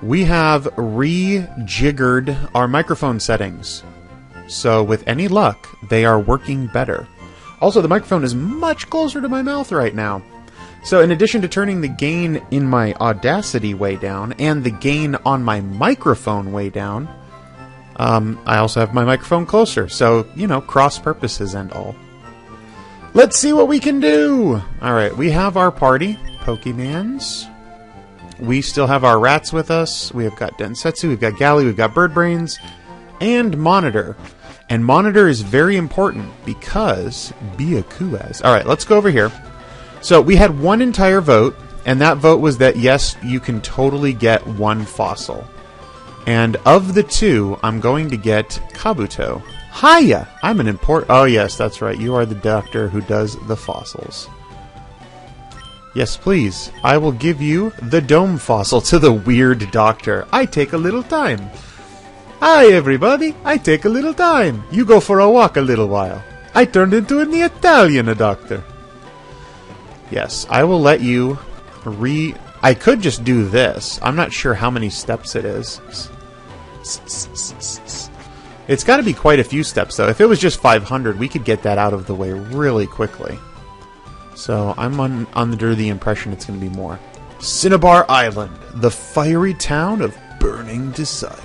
we have rejiggered our microphone settings. So with any luck, they are working better. Also, the microphone is much closer to my mouth right now. So in addition to turning the gain in my Audacity way down and the gain on my microphone way down, I also have my microphone closer. So, you know, cross purposes and all. Let's see what we can do! Alright, we have our party, Pokemans. We still have our rats with us. We have got Densetsu, we've got Galley, we've got Bird Brains, and Monitor. And Monitor is very important because Byakuaz. Alright, let's go over here. So we had one entire vote, and that vote was that yes, you can totally get one fossil. And of the two, I'm going to get Kabuto. Hiya! I'm an oh yes, that's right, you are the doctor who does the fossils. Yes, please. I will give you the dome fossil to the weird doctor. I take a little time. Hi, everybody. I take a little time. You go for a walk a little while. I turned into an Italian doctor. Yes, I will let you I could just do this. I'm not sure how many steps it is. It's got to be quite a few steps, though. If it was just 500, we could get that out of the way really quickly. So I'm under the impression it's going to be more. Cinnabar Island, the fiery town of burning desire.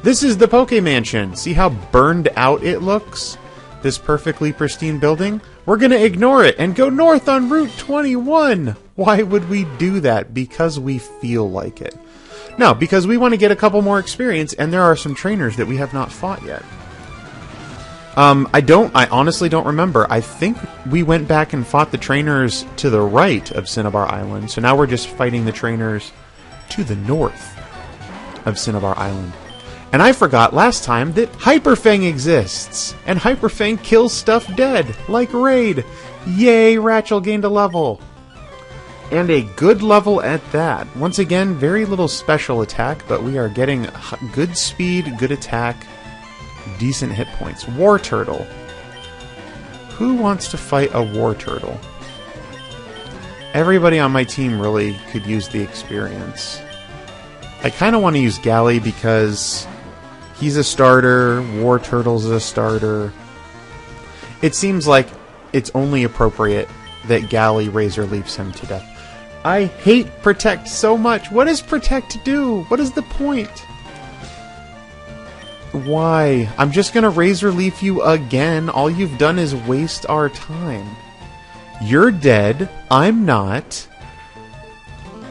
This is the Poke Mansion. See how burned out it looks? This perfectly pristine building? We're going to ignore it and go north on Route 21. Why would we do that? Because we feel like it. No, because we want to get a couple more experience, and there are some trainers that we have not fought yet. I honestly don't remember. I think we went back and fought the trainers to the right of Cinnabar Island, so now we're just fighting the trainers to the north of Cinnabar Island. And I forgot last time that Hyperfang exists, and Hyperfang kills stuff dead, like Raid. Yay, Ratchel gained a level. And a good level at that. Once again, very little special attack, but we are getting good speed, good attack, decent hit points. War Turtle. Who wants to fight a War Turtle? Everybody on my team really could use the experience. I kind of want to use Galley because he's a starter, War Turtle's a starter. It seems like it's only appropriate that Galley Razor Leafs him to death. I hate Protect so much. What does Protect do? What is the point? Why? I'm just gonna Razor Leaf you again. All you've done is waste our time. You're dead. I'm not.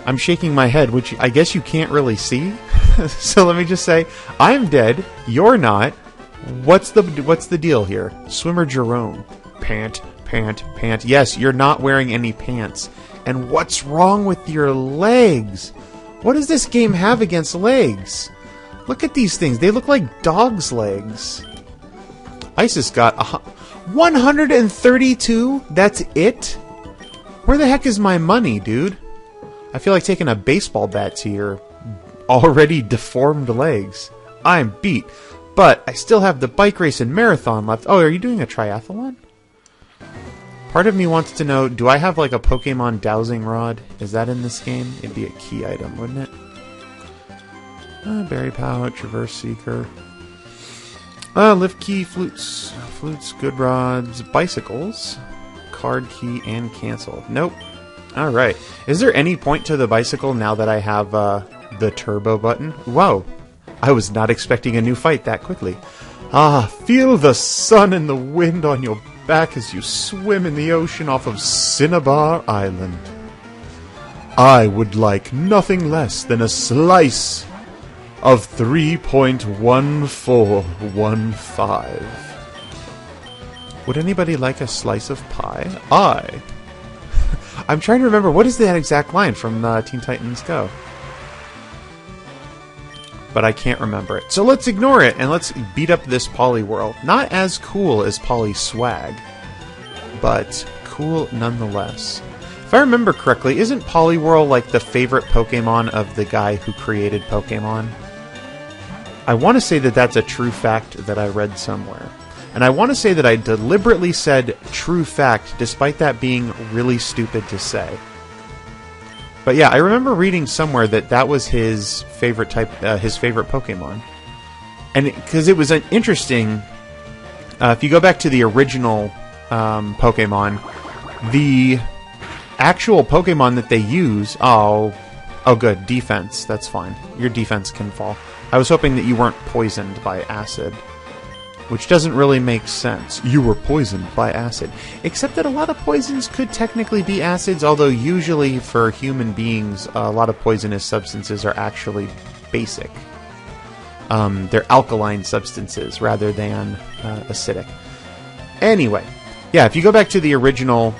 I'm shaking my head, which I guess you can't really see. So let me just say, I'm dead. You're not. What's the deal here? Swimmer Jerome. Pant, pant, pant. Yes, you're not wearing any pants. And what's wrong with your legs? What does this game have against legs? Look at these things. They look like dog's legs. Isis got 132? That's it? Where the heck is my money, dude? I feel like taking a baseball bat to your already deformed legs. I'm beat. But I still have the bike race and marathon left. Oh, are you doing a triathlon? Part of me wants to know, do I have like a Pokemon dowsing rod? Is that in this game? It'd be a key item, wouldn't it? Berry Pouch, Reverse Seeker. Lift Key, Flutes, Good Rods, Bicycles, Card Key, and Cancel. Nope. Alright. Is there any point to the bicycle now that I have the turbo button? Whoa. I was not expecting a new fight that quickly. Feel the sun and the wind on your back as you swim in the ocean off of Cinnabar Island. I would like nothing less than a slice of 3.1415. Would anybody like a slice of pie? I'm trying to remember, what is that exact line from Teen Titans Go? But I can't remember it. So let's ignore it, and let's beat up this Poliwhirl. Not as cool as Swag, but cool nonetheless. If I remember correctly, isn't Poliwhirl like the favorite Pokemon of the guy who created Pokemon? I want to say that that's a true fact that I read somewhere. And I want to say that I deliberately said true fact, despite that being really stupid to say. But yeah, I remember reading somewhere that that was his favorite type, his favorite Pokemon. And because it was an interesting... if you go back to the original Pokemon, the actual Pokemon that they use... Oh, good. Defense. That's fine. Your defense can fall. I was hoping that you weren't poisoned by acid. Which doesn't really make sense. You were poisoned by acid. Except that a lot of poisons could technically be acids, although usually for human beings, a lot of poisonous substances are actually basic. They're alkaline substances rather than acidic. Anyway, yeah, if you go back to the original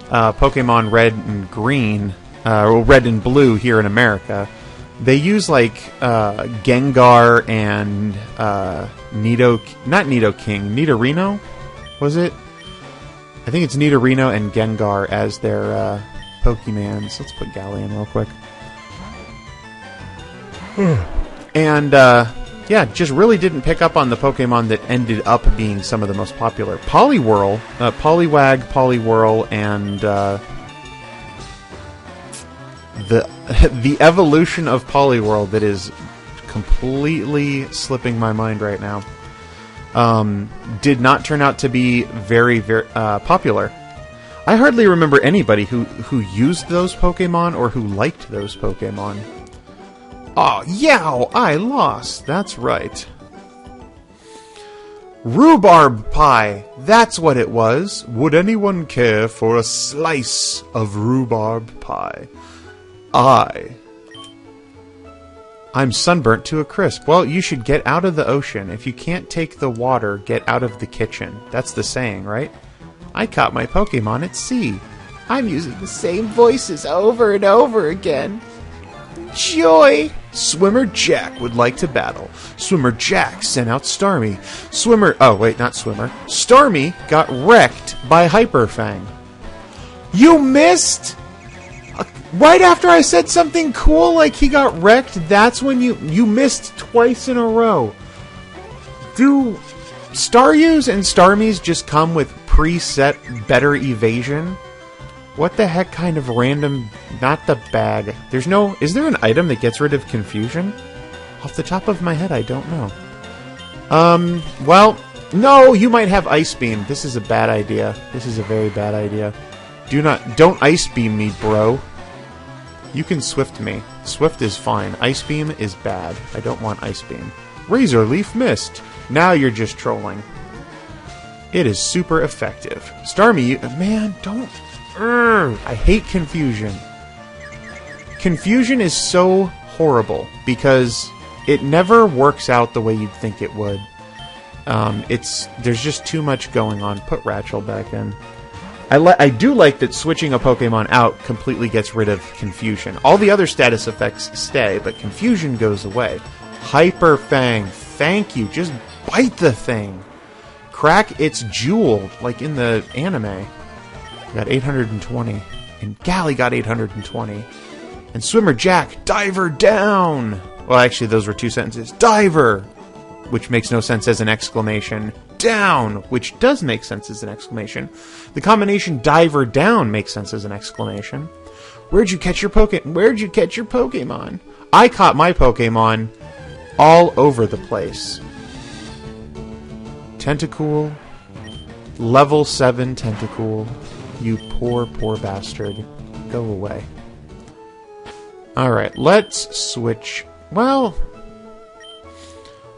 Pokemon Red and Green, or Red and Blue here in America, they use like Gengar and Nidorino, was it? I think it's Nidorino and Gengar as their Pokemans. Let's put Gally in real quick. And yeah, just really didn't pick up on the Pokemon that ended up being some of the most popular. Poliwhirl, Poliwag, Poliwhirl, and the evolution of Poliwhirl that is completely slipping my mind right now did not turn out to be very, very popular. I hardly remember anybody who used those Pokemon or who liked those Pokemon. Oh, yow! I lost. That's right. Rhubarb pie. That's what it was. Would anyone care for a slice of rhubarb pie? I'm sunburnt to a crisp. Well, you should get out of the ocean. If you can't take the water, get out of the kitchen. That's the saying, right? I caught my Pokemon at sea. I'm using the same voices over and over again. Joy! Swimmer Jack would like to battle. Swimmer Jack sent out Starmie. Starmie got wrecked by Hyperfang. You missed? Right after I said something cool like he got wrecked, that's when you missed twice in a row. Do Staryus and Starmies just come with preset better evasion? What the heck kind of random... Not the bag. Is there an item that gets rid of confusion? Off the top of my head, I don't know. Well, no, you might have Ice Beam. This is a bad idea. This is a very bad idea. Don't Ice Beam me, bro. You can Swift me. Swift is fine. Ice Beam is bad. I don't want Ice Beam. Razor Leaf Mist. Now you're just trolling. It is super effective. Starmie, man, don't... I hate confusion. Confusion is so horrible because it never works out the way you'd think it would. There's just too much going on. Put Ratchel back in. I do like that switching a Pokemon out completely gets rid of confusion. All the other status effects stay, but confusion goes away. Hyperfang, thank you. Just bite the thing. Crack its jewel, like in the anime. Got 820. And Gally got 820. And Swimmer Jack, diver down! Well, actually, those were two sentences. Diver! Which makes no sense as an exclamation. Down! Which does make sense as an exclamation. The combination diver down makes sense as an exclamation. Where'd you catch your Pokemon? I caught my Pokemon all over the place. Tentacool. Level 7 Tentacool. You poor, poor bastard. Go away. Alright, let's switch. Well,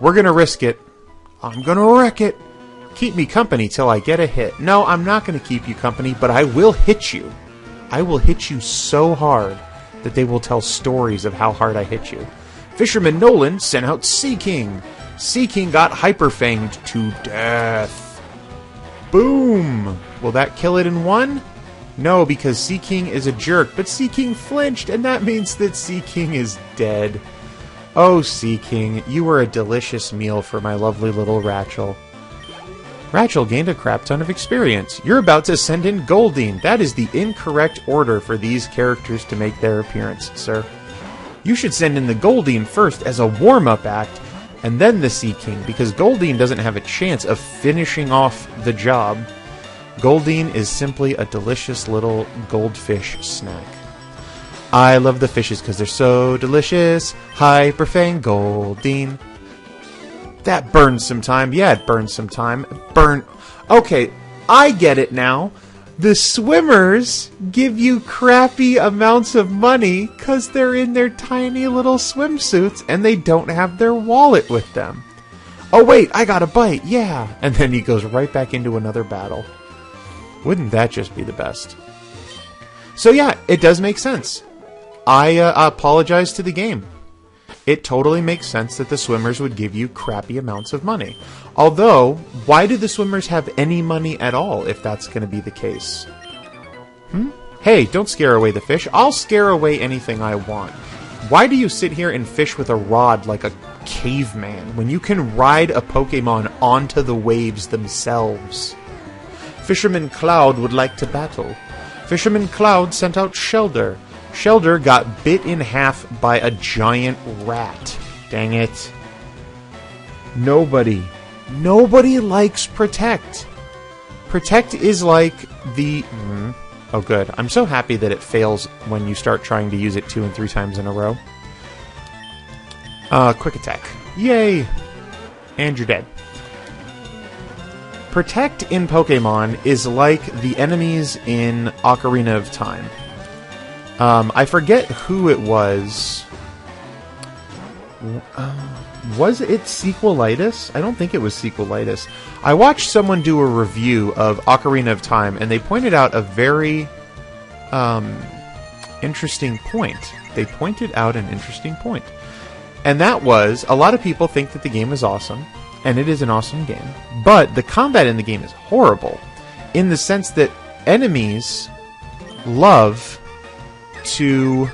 we're gonna risk it. I'm gonna wreck it. Keep me company till I get a hit. No, I'm not gonna keep you company, but I will hit you. I will hit you so hard that they will tell stories of how hard I hit you. Fisherman Nolan sent out Seaking. Seaking got Hyperfanged to death. Boom! Will that kill it in one? No, because Seaking is a jerk, but Seaking flinched, and that means that Seaking is dead. Oh, Seaking, you were a delicious meal for my lovely little Ratchel. Ratchel gained a crap ton of experience. You're about to send in Goldeen. That is the incorrect order for these characters to make their appearance, sir. You should send in the Goldeen first as a warm-up act, and then the Seaking, because Goldeen doesn't have a chance of finishing off the job. Goldeen is simply a delicious little goldfish snack. I love the fishes because they're so delicious. Hyperfang Goldine. That burns some time. Yeah, it burns some time. Okay, I get it now. The swimmers give you crappy amounts of money because they're in their tiny little swimsuits and they don't have their wallet with them. Oh wait, I got a bite, yeah. And then he goes right back into another battle. Wouldn't that just be the best? So yeah, it does make sense. I apologize to the game. It totally makes sense that the swimmers would give you crappy amounts of money. Although, why do the swimmers have any money at all if that's going to be the case? Hey, don't scare away the fish. I'll scare away anything I want. Why do you sit here and fish with a rod like a caveman when you can ride a Pokemon onto the waves themselves? Fisherman Cloud would like to battle. Fisherman Cloud sent out Shelder. Shelder got bit in half by a giant rat. Dang it. Nobody likes Protect. Protect is like the... Oh, good. I'm so happy that it fails when you start trying to use it 2 and 3 times in a row. Quick Attack. Yay! And you're dead. Protect in Pokemon is like the enemies in Ocarina of Time. I forget who it was. Was it Sequelitis? I don't think it was Sequelitis. I watched someone do a review of Ocarina of Time, and they pointed out a very interesting point. They pointed out an interesting point. And that was, a lot of people think that the game is awesome, and it is an awesome game, but the combat in the game is horrible, in the sense that enemies love to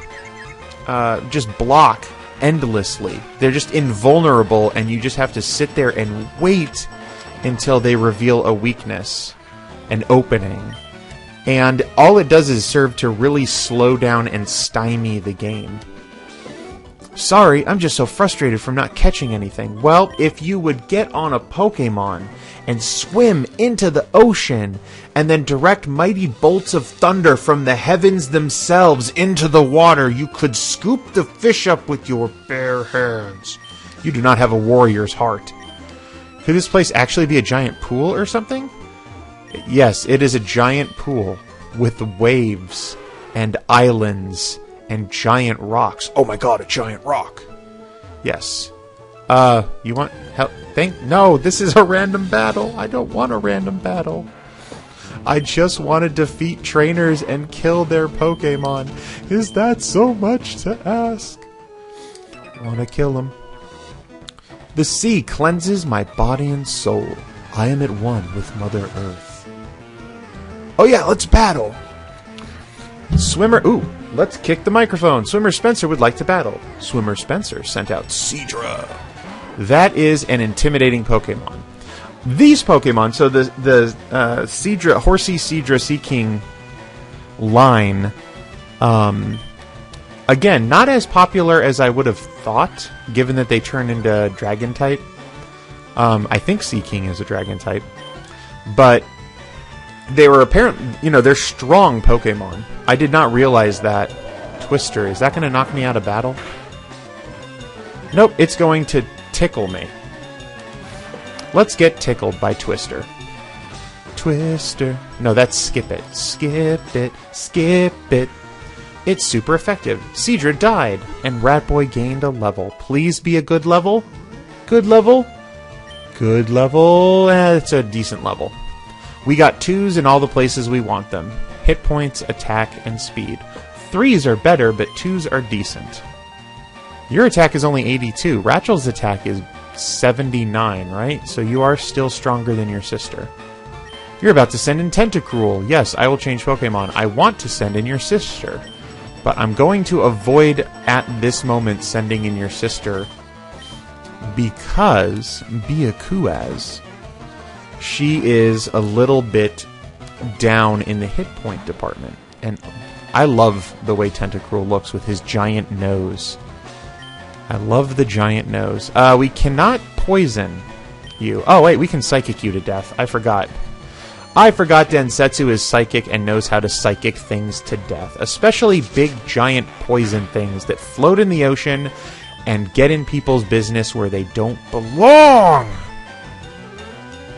just block endlessly. They're just invulnerable, and you just have to sit there and wait until they reveal a weakness, an opening. And all it does is serve to really slow down and stymie the game. Sorry, I'm just so frustrated from not catching anything. Well, if you would get on a Pokemon and swim into the ocean and then direct mighty bolts of thunder from the heavens themselves into the water, you could scoop the fish up with your bare hands. You do not have a warrior's heart. Could this place actually be a giant pool or something? Yes, it is a giant pool with waves and islands and giant rocks. Oh my god, a giant rock. Yes. You want help? No, this is a random battle. I don't want a random battle. I just want to defeat trainers and kill their Pokemon. Is that so much to ask? I want to kill them. The sea cleanses my body and soul. I am at one with Mother Earth. Oh yeah, let's battle. Swimmer... Ooh, let's kick the microphone. Swimmer Spencer would like to battle. Swimmer Spencer sent out Seadra. That is an intimidating Pokemon. These Pokemon, so the Seadra, Horsey, Seadra, Seaking line, again, not as popular as I would have thought, given that they turn into Dragon type. I think Seaking is a Dragon type. But they were apparently, they're strong Pokemon. I did not realize that. Twister, is that going to knock me out of battle? Nope, it's going to tickle me. Let's get tickled by Twister. Twister. No, that's Skip It. Skip it. Skip it. It's super effective. Seadra died, and Ratboy gained a level. Please be a good level. Good level. Good level. It's a decent level. We got 2s in all the places we want them. Hit points, attack, and speed. 3s are better, but 2s are decent. Your attack is only 82. Ratchel's attack is 79, right? So you are still stronger than your sister. You're about to send in Tentacruel. Yes, I will change Pokemon. I want to send in your sister, but I'm going to avoid at this moment sending in your sister because Byakuaz, she is a little bit down in the hit point department, and I love the way Tentacruel looks with his giant nose. I love the giant nose. We cannot poison you. Oh, wait, we can Psychic you to death. I forgot. I forgot Densetsu is psychic and knows how to psychic things to death, especially big, giant poison things that float in the ocean and get in people's business where they don't belong.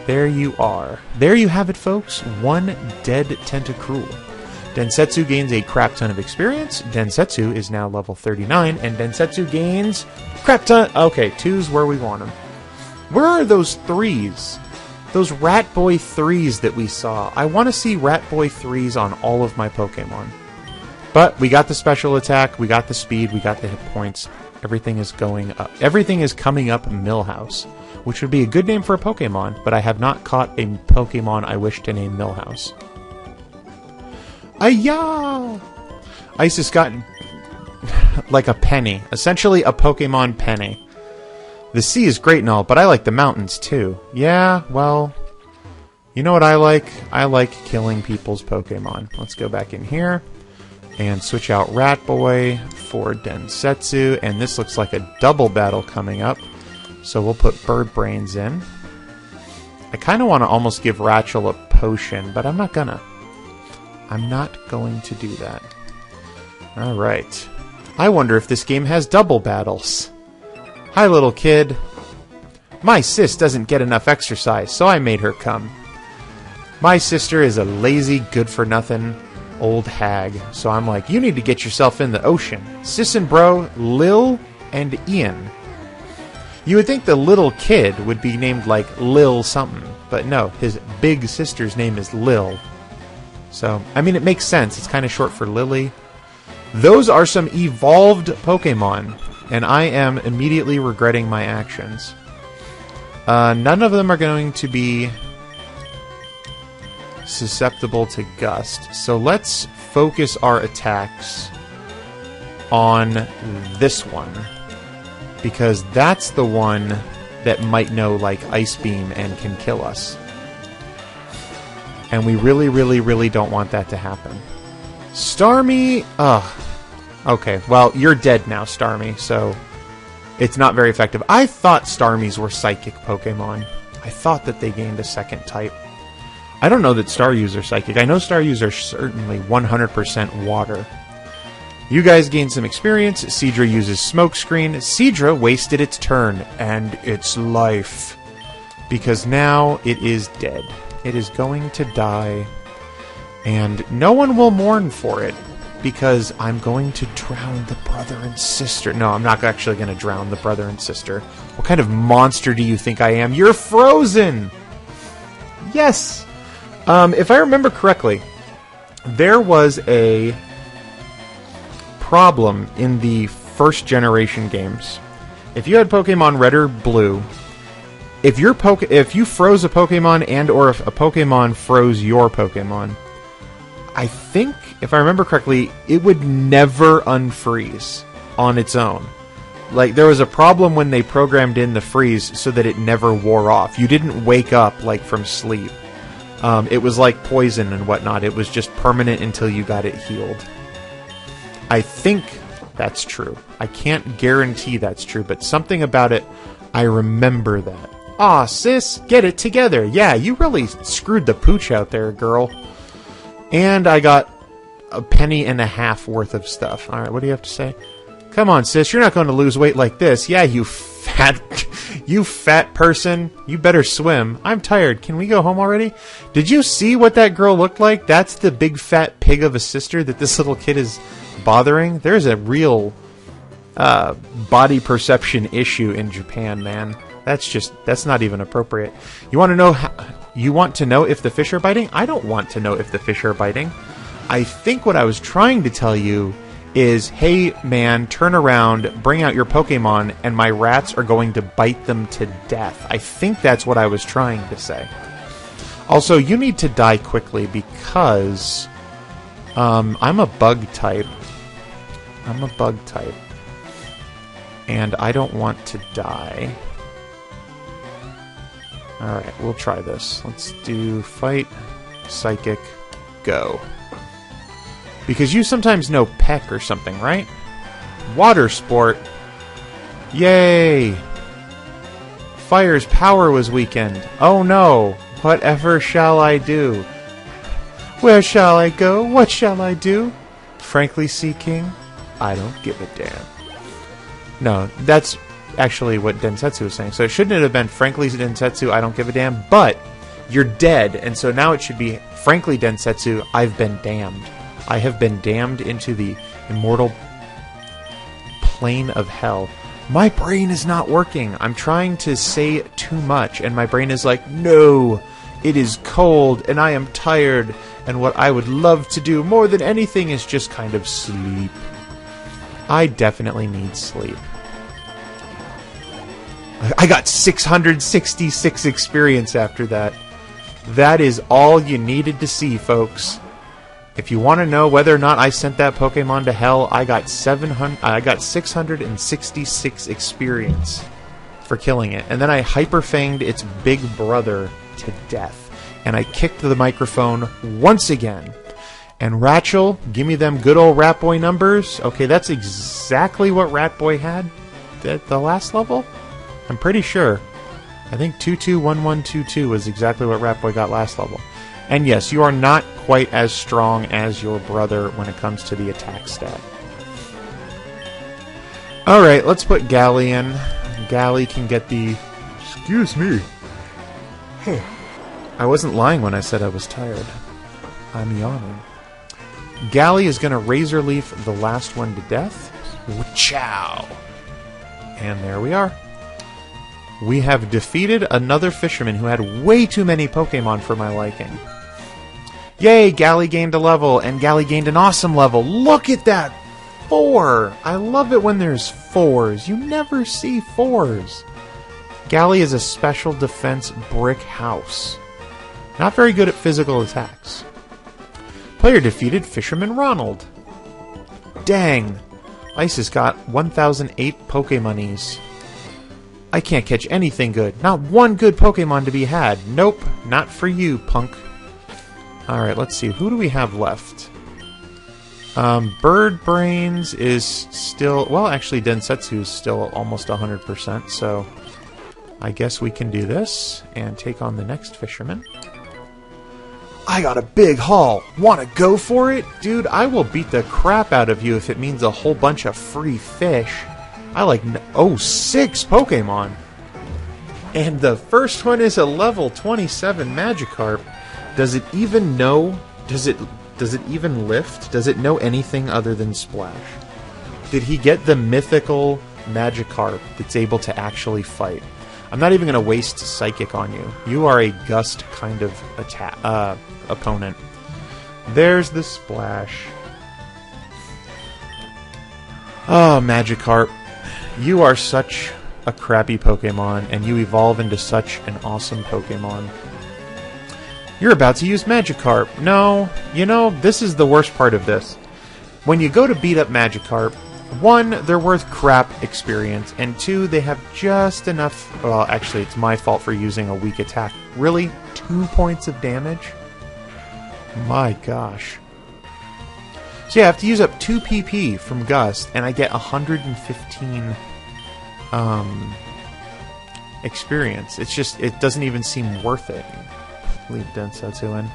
There you are. There you have it, folks. One dead Tentacruel. Densetsu gains a crap ton of experience. Densetsu is now level 39, and Densetsu gains crap ton... Okay, 2's where we want him. Where are those 3s? Those Rat Boy 3s that we saw. I want to see Rat Boy 3s on all of my Pokemon. But we got the special attack, we got the speed, we got the hit points. Everything is going up. Everything is coming up Millhouse, which would be a good name for a Pokemon, but I have not caught a Pokemon I wish to name Millhouse. Ayah! Ice has gotten like a penny. Essentially a Pokemon penny. The sea is great and all, but I like the mountains too. Yeah, well, you know what I like? I like killing people's Pokemon. Let's go back in here and switch out Rat Boy for Densetsu, and this looks like a double battle coming up, so we'll put Bird Brains in. I kind of want to almost give Ratchel a potion, but I'm not gonna. I'm not going to do that. Alright. I wonder if this game has double battles. Hi, little kid. My sis doesn't get enough exercise, so I made her come. My sister is a lazy, good-for-nothing old hag, so I'm like, you need to get yourself in the ocean. Sis and bro, Lil and Ian. You would think the little kid would be named like Lil something, but no, his big sister's name is Lil. So, I mean, it makes sense. It's kind of short for Lily. Those are some evolved Pokemon, and I am immediately regretting my actions. None of them are going to be susceptible to Gust, so let's focus our attacks on this one, because that's the one that might know, like, Ice Beam and can kill us. And we really, really, really don't want that to happen. Starmie... Ugh. Okay, well, you're dead now, Starmie, so it's not very effective. I thought Starmies were psychic Pokemon. I thought that they gained a second type. I don't know that Staryus are psychic. I know Staryus are certainly 100% water. You guys gained some experience. Seadra uses Smokescreen. Seadra wasted its turn and its life, because now it is dead. It is going to die, and no one will mourn for it, because I'm going to drown the brother and sister. No, I'm not actually going to drown the brother and sister. What kind of monster do you think I am? You're frozen! Yes! If I remember correctly, there was a problem in the first generation games. If you had Pokemon Red or Blue, if you froze a Pokemon and or if a Pokemon froze your Pokemon, I think, if I remember correctly, it would never unfreeze on its own. Like, there was a problem when they programmed in the freeze so that it never wore off. You didn't wake up, like, from sleep. It was like poison and whatnot. It was just permanent until you got it healed. I think that's true. I can't guarantee that's true, but something about it, I remember that. Aw, sis, get it together. Yeah, you really screwed the pooch out there, girl. And I got a penny and a half worth of stuff. Alright, what do you have to say? Come on, sis, you're not going to lose weight like this. Yeah, you fat person. You better swim. I'm tired. Can we go home already? Did you see what that girl looked like? That's the big fat pig of a sister that this little kid is bothering. There's a real body perception issue in Japan, man. That's not even appropriate. You want to know if the fish are biting? I don't want to know if the fish are biting. I think what I was trying to tell you is, hey man, turn around, bring out your Pokemon, and my rats are going to bite them to death. I think that's what I was trying to say. Also, you need to die quickly because I'm a bug type. I'm a bug type. And I don't want to die. Alright, we'll try this. Let's do Fight, Psychic, Go. Because you sometimes know Peck or something, right? Water Sport. Yay! Fire's power was weakened. Oh no! Whatever shall I do? Where shall I go? What shall I do? Frankly speaking, I don't give a damn. No, that's actually what Densetsu was saying. So it shouldn't have been frankly Densetsu, I don't give a damn, but you're dead, and so now it should be frankly Densetsu, I've been damned. I have been damned into the immortal plane of hell. My brain is not working. I'm trying to say too much, and my brain is like, no, it is cold, and I am tired, and what I would love to do more than anything is just kind of sleep. I definitely need sleep. I got 666 experience after that. That is all you needed to see, folks. If you want to know whether or not I sent that Pokemon to hell, I got 666 experience for killing it. And then I hyper-fanged its big brother to death. And I kicked the microphone once again. And Rachel, give me them good old Rat Boy numbers. Okay, that's exactly what Rat Boy had at the last level. I'm pretty sure. I think 221122 was exactly what Rat Boy got last level. And yes, you are not quite as strong as your brother when it comes to the attack stat. Alright, let's put Gally in. Gally can get the... Excuse me. I wasn't lying when I said I was tired. I'm yawning. Gally is going to Razor Leaf the last one to death. Chow! And there we are. We have defeated another fisherman who had way too many Pokemon for my liking. Yay, Gally gained a level, and Gally gained an awesome level. Look at that! 4! I love it when there's 4s. You never see 4s. Gally is a special defense brick house. Not very good at physical attacks. Player defeated Fisherman Ronald. Dang! Ice has got 1008 Pokemonies. I can't catch anything good. Not one good Pokemon to be had. Nope, not for you, punk. Alright, let's see. Who do we have left? Bird Brains is still... Well, actually, Densetsu is still almost 100%, so... I guess we can do this and take on the next fisherman. I got a big haul. Want to go for it? Dude, I will beat the crap out of you if it means a whole bunch of free fish. I like... Oh, 6 Pokemon! And the first one is a level 27 Magikarp. Does it even know... Does it even lift? Does it know anything other than Splash? Did he get the mythical Magikarp that's able to actually fight? I'm not even going to waste Psychic on you. You are a Gust kind of opponent. There's the Splash. Oh, Magikarp. You are such a crappy Pokemon, and you evolve into such an awesome Pokemon. You're about to use Magikarp. No, you know, this is the worst part of this. When you go to beat up Magikarp, 1, they're worth crap experience, and 2, they have just enough... Well, actually, it's my fault for using a weak attack. Really? 2 points of damage? My gosh. So yeah, I have to use up 2 PP from Gust, and I get 115 experience. It's just, it doesn't even seem worth it. Leave Densetsu in.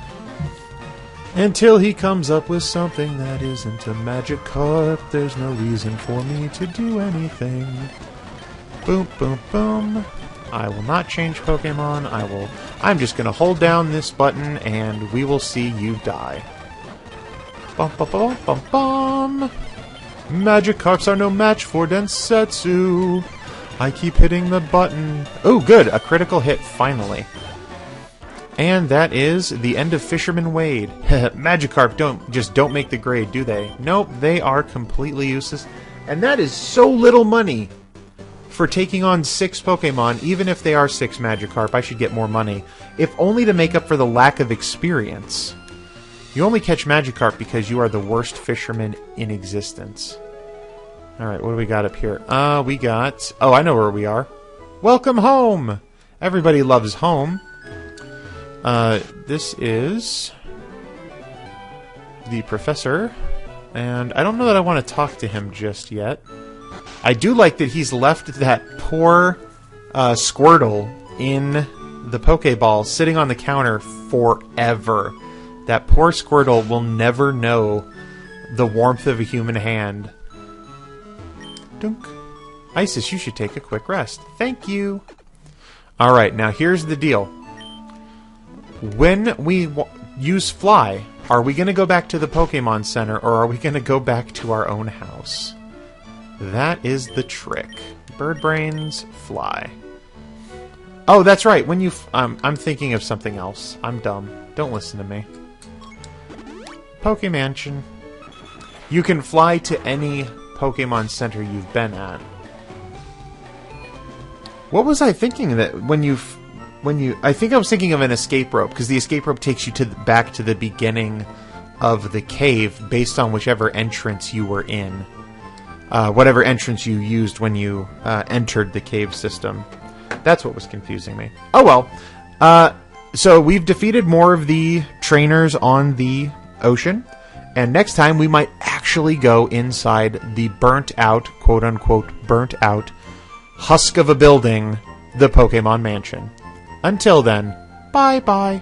Until he comes up with something that isn't a Magikarp, there's no reason for me to do anything. Boom, boom, boom. I will not change Pokemon. I'm just gonna hold down this button and we will see you die. Bum, bum, bum, bum, bum. Magikarps are no match for Densetsu. I keep hitting the button. Oh, good. A critical hit, finally. And that is the end of Fisherman Wade. Magikarp don't make the grade, do they? Nope, they are completely useless. And that is so little money for taking on 6 Pokemon, even if they are 6 Magikarp. I should get more money. If only to make up for the lack of experience. You only catch Magikarp because you are the worst fisherman in existence. Alright, what do we got up here? We got... Oh, I know where we are. Welcome home! Everybody loves home. This is... the professor. And I don't know that I want to talk to him just yet. I do like that he's left that poor Squirtle in the Pokeball sitting on the counter forever. That poor Squirtle will never know the warmth of a human hand. Dunk. Isis, you should take a quick rest. Thank you. Alright, now here's the deal. When we use Fly, are we going to go back to the Pokemon Center, or are we going to go back to our own house? That is the trick. Bird Brains, Fly. Oh, that's right. When you... I'm thinking of something else. I'm dumb. Don't listen to me. Pokemansion. You can fly to any Pokemon Center you've been at. What was I thinking that when you... I think I was thinking of an escape rope, because the escape rope takes you back to the beginning of the cave based on whichever entrance you were in. Whatever entrance you used when you entered the cave system. That's what was confusing me. Oh well. So we've defeated more of the trainers on the ocean. And next time we might actually go inside the burnt out, quote unquote, burnt out husk of a building, the Pokemon Mansion. Until then, bye-bye.